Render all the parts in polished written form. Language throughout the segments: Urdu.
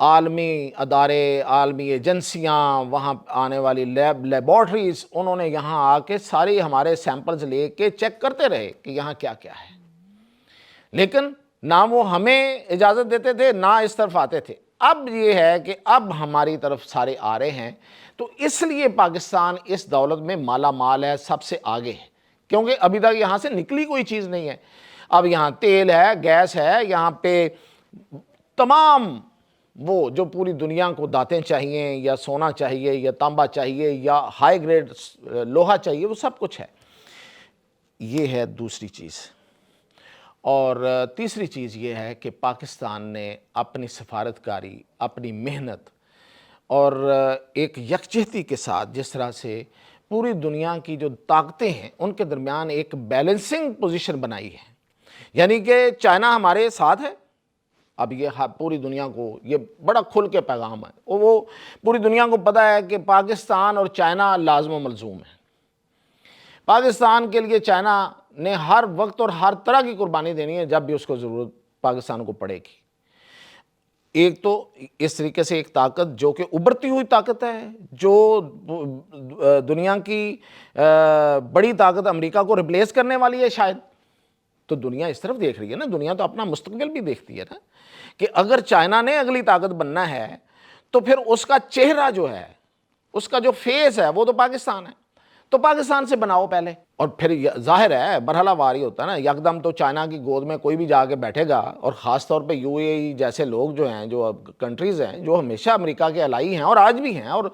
عالمی ادارے، عالمی ایجنسیاں، وہاں آنے والی لیبارٹریز، انہوں نے یہاں آ کے ساری ہمارے سیمپلز لے کے چیک کرتے رہے کہ یہاں کیا کیا ہے، لیکن نہ وہ ہمیں اجازت دیتے تھے نہ اس طرف آتے تھے۔ اب یہ ہے کہ اب ہماری طرف سارے آ رہے ہیں، تو اس لیے پاکستان اس دولت میں مالا مال ہے، سب سے آگے ہے، کیونکہ ابھی تک یہاں سے نکلی کوئی چیز نہیں ہے۔ اب یہاں تیل ہے، گیس ہے، یہاں پہ تمام وہ جو پوری دنیا کو دانتیں چاہیے یا سونا چاہیے یا تانبا چاہیے یا ہائی گریڈ لوہا چاہیے، وہ سب کچھ ہے۔ یہ ہے دوسری چیز۔ اور تیسری چیز یہ ہے کہ پاکستان نے اپنی سفارتکاری، اپنی محنت اور ایک یکجہتی کے ساتھ جس طرح سے پوری دنیا کی جو طاقتیں ہیں ان کے درمیان ایک بیلنسنگ پوزیشن بنائی ہے، یعنی کہ چائنا ہمارے ساتھ ہے۔ اب یہ پوری دنیا کو یہ بڑا کھل کے پیغام ہے، وہ پوری دنیا کو پتہ ہے کہ پاکستان اور چائنا لازم و ملزوم ہے۔ پاکستان کے لیے چائنا نے ہر وقت اور ہر طرح کی قربانی دینی ہے جب بھی اس کو ضرورت پاکستان کو پڑے گی۔ ایک تو اس طریقے سے ایک طاقت جو کہ ابھرتی ہوئی طاقت ہے، جو دنیا کی بڑی طاقت امریکہ کو ریپلیس کرنے والی ہے شاید، تو دنیا اس طرف دیکھ رہی ہے نا، دنیا تو اپنا مستقبل بھی دیکھتی ہے نا، کہ اگر چائنا نے اگلی طاقت بننا ہے تو پھر اس کا چہرہ جو ہے، اس کا جو فیس ہے وہ تو پاکستان ہے، تو پاکستان سے بناؤ پہلے، اور پھر ظاہر ہے مرحلہ واری ہوتا ہے نا، یکدم تو چائنا کی گود میں کوئی بھی جا کے بیٹھے گا، اور خاص طور پہ یو اے ای جیسے لوگ جو ہیں، جو کنٹریز ہیں جو ہمیشہ امریکہ کے الائی ہیں اور آج بھی ہیں اور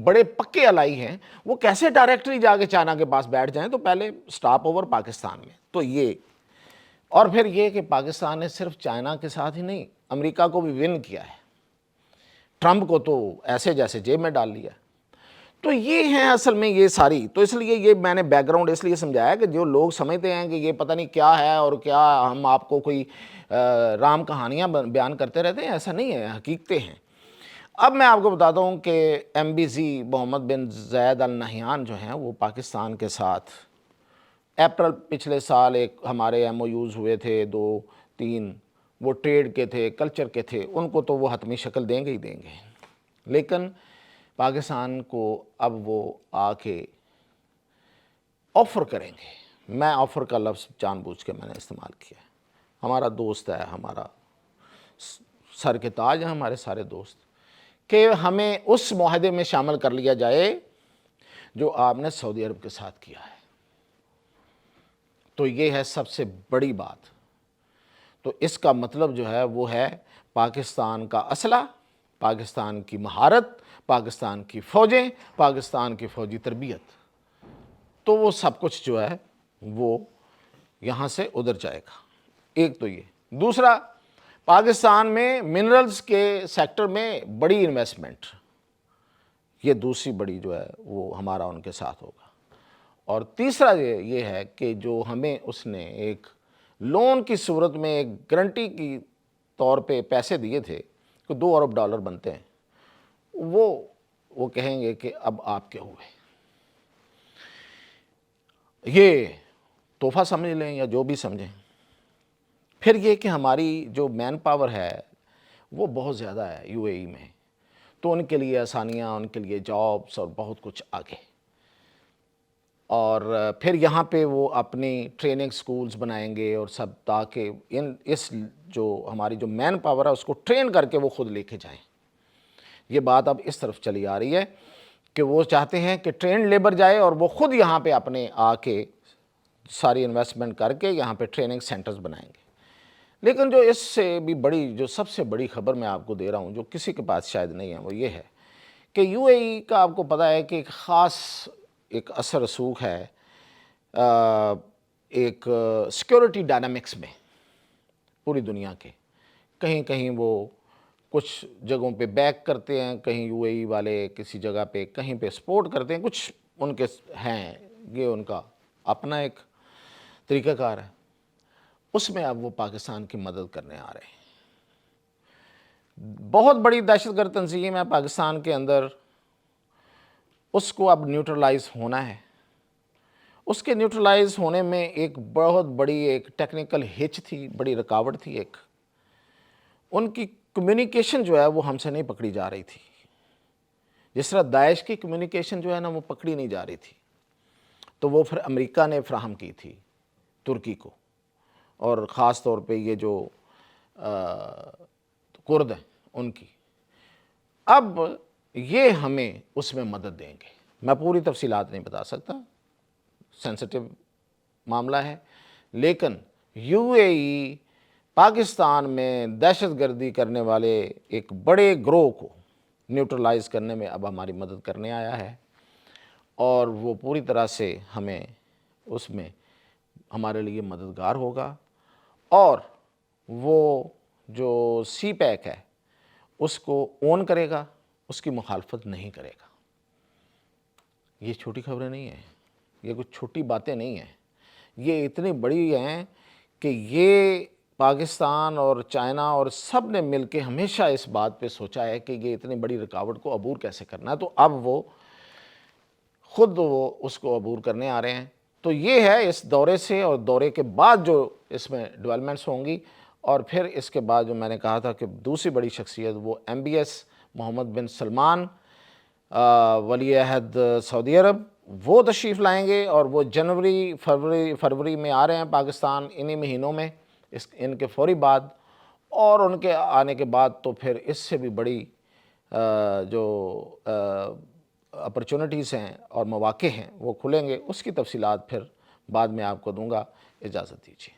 بڑے پکے الائی ہیں، وہ کیسے ڈائریکٹری جا کے چائنا کے پاس بیٹھ جائیں؟ تو پہلے سٹاپ اوور پاکستان میں، تو یہ، اور پھر یہ کہ پاکستان نے صرف چائنا کے ساتھ ہی نہیں، امریکہ کو بھی ون کیا ہے، ٹرمپ کو تو ایسے جیسے جیب میں ڈال لیا۔ تو یہ ہیں اصل میں یہ ساری، تو اس لیے یہ میں نے بیک گراؤنڈ اس لیے سمجھایا کہ جو لوگ سمجھتے ہیں کہ یہ پتہ نہیں کیا ہے اور کیا ہم آپ کو کوئی رام کہانیاں بیان کرتے رہتے ہیں، ایسا نہیں ہے، حقیقتیں ہیں۔ اب میں آپ کو بتاتا ہوں کہ ایم بی زی محمد بن زاید ال نہیان جو ہیں وہ پاکستان کے ساتھ اپریل پچھلے سال ایک ہمارے ایم او یوز ہوئے تھے 2-3، وہ ٹریڈ کے تھے، کلچر کے تھے، ان کو تو وہ حتمی شکل دیں گے ہی دیں گے، لیکن پاکستان کو اب وہ آ کے آفر کریں گے۔ میں آفر کا لفظ جان بوجھ کے میں نے استعمال کیا ہے، ہمارا دوست ہے، ہمارا سر کے تاج ہیں ہمارے سارے دوست، کہ ہمیں اس معاہدے میں شامل کر لیا جائے جو آپ نے سعودی عرب کے ساتھ کیا ہے۔ تو یہ ہے سب سے بڑی بات۔ تو اس کا مطلب جو ہے وہ ہے پاکستان کا اسلحہ، پاکستان کی مہارت، پاکستان کی فوجیں، پاکستان کی فوجی تربیت، تو وہ سب کچھ جو ہے وہ یہاں سے ادھر جائے گا۔ ایک تو یہ، دوسرا پاکستان میں منرلز کے سیکٹر میں بڑی انویسٹمنٹ، یہ دوسری بڑی جو ہے وہ ہمارا ان کے ساتھ ہوگا۔ اور تیسرا یہ ہے کہ جو ہمیں اس نے ایک لون کی صورت میں ایک گارنٹی کی طور پہ پیسے دیے تھے کہ $2 ارب بنتے ہیں، وہ کہیں گے کہ اب آپ کے ہوئے، یہ تحفہ سمجھ لیں یا جو بھی سمجھیں۔ پھر یہ کہ ہماری جو مین پاور ہے وہ بہت زیادہ ہے یو اے ای میں، تو ان کے لیے آسانیاں، ان کے لیے جابس اور بہت کچھ آگے، اور پھر یہاں پہ وہ اپنی ٹریننگ سکولز بنائیں گے اور سب، تاکہ اس جو ہماری جو مین پاور ہے اس کو ٹرین کر کے وہ خود لے کے جائیں۔ یہ بات اب اس طرف چلی آ رہی ہے کہ وہ چاہتے ہیں کہ ٹرینڈ لیبر جائے اور وہ خود یہاں پہ اپنے آ کے ساری انویسٹمنٹ کر کے یہاں پہ ٹریننگ سینٹرز بنائیں گے۔ لیکن جو اس سے بھی بڑی، جو سب سے بڑی خبر میں آپ کو دے رہا ہوں جو کسی کے پاس شاید نہیں ہے، وہ یہ ہے کہ یو اے ای کا آپ کو پتہ ہے کہ ایک خاص ایک اثر رسوخ ہے ایک سیکیورٹی ڈائنامکس میں پوری دنیا کے، کہیں کہیں وہ کچھ جگہوں پہ بیک کرتے ہیں، کہیں یو اے ای والے کسی جگہ پہ کہیں پہ سپورٹ کرتے ہیں، کچھ ان کے ہیں، یہ ان کا اپنا ایک طریقہ کار ہے، اس میں اب وہ پاکستان کی مدد کرنے آ رہے ہیں۔ بہت بڑی دہشت گرد تنظیم ہے پاکستان کے اندر، اس کو اب نیوٹرلائز ہونا ہے۔ اس کے نیوٹرلائز ہونے میں ایک بہت بڑی ایک ٹیکنیکل ہچ تھی، بڑی رکاوٹ تھی ایک، ان کی کمیونیکیشن جو ہے وہ ہم سے نہیں پکڑی جا رہی تھی، جس طرح داعش کی کمیونیکیشن جو ہے نا وہ پکڑی نہیں جا رہی تھی، تو وہ پھر امریکہ نے فراہم کی تھی ترکی کو، اور خاص طور پہ یہ جو کرد ہیں ان کی۔ اب یہ ہمیں اس میں مدد دیں گے، میں پوری تفصیلات نہیں بتا سکتا، سینسٹیو معاملہ ہے، لیکن یو اے ای پاکستان میں دہشت گردی کرنے والے ایک بڑے گروہ کو نیوٹرلائز کرنے میں اب ہماری مدد کرنے آیا ہے، اور وہ پوری طرح سے ہمیں اس میں ہمارے لیے مددگار ہوگا، اور وہ جو سی پیک ہے اس کو اون کرے گا، اس کی مخالفت نہیں کرے گا۔ یہ چھوٹی خبریں نہیں ہیں، یہ کچھ چھوٹی باتیں نہیں ہیں، یہ اتنی بڑی ہیں کہ یہ پاکستان اور چائنا اور سب نے مل کے ہمیشہ اس بات پہ سوچا ہے کہ یہ اتنی بڑی رکاوٹ کو عبور کیسے کرنا ہے، تو اب وہ خود اس کو عبور کرنے آ رہے ہیں۔ تو یہ ہے اس دورے سے اور دورے کے بعد جو اس میں ڈیولپمنٹس ہوں گی، اور پھر اس کے بعد جو میں نے کہا تھا کہ دوسری بڑی شخصیت وہ MBS محمد بن سلمان ولی عہد سعودی عرب، وہ تشریف لائیں گے، اور وہ جنوری فروری میں آ رہے ہیں پاکستان، انہی مہینوں میں، ان کے فوری بعد، اور ان کے آنے کے بعد تو پھر اس سے بھی بڑی جو اپرچونٹیز ہیں اور مواقع ہیں وہ کھلیں گے، اس کی تفصیلات پھر بعد میں آپ کو دوں گا۔ اجازت دیجیے۔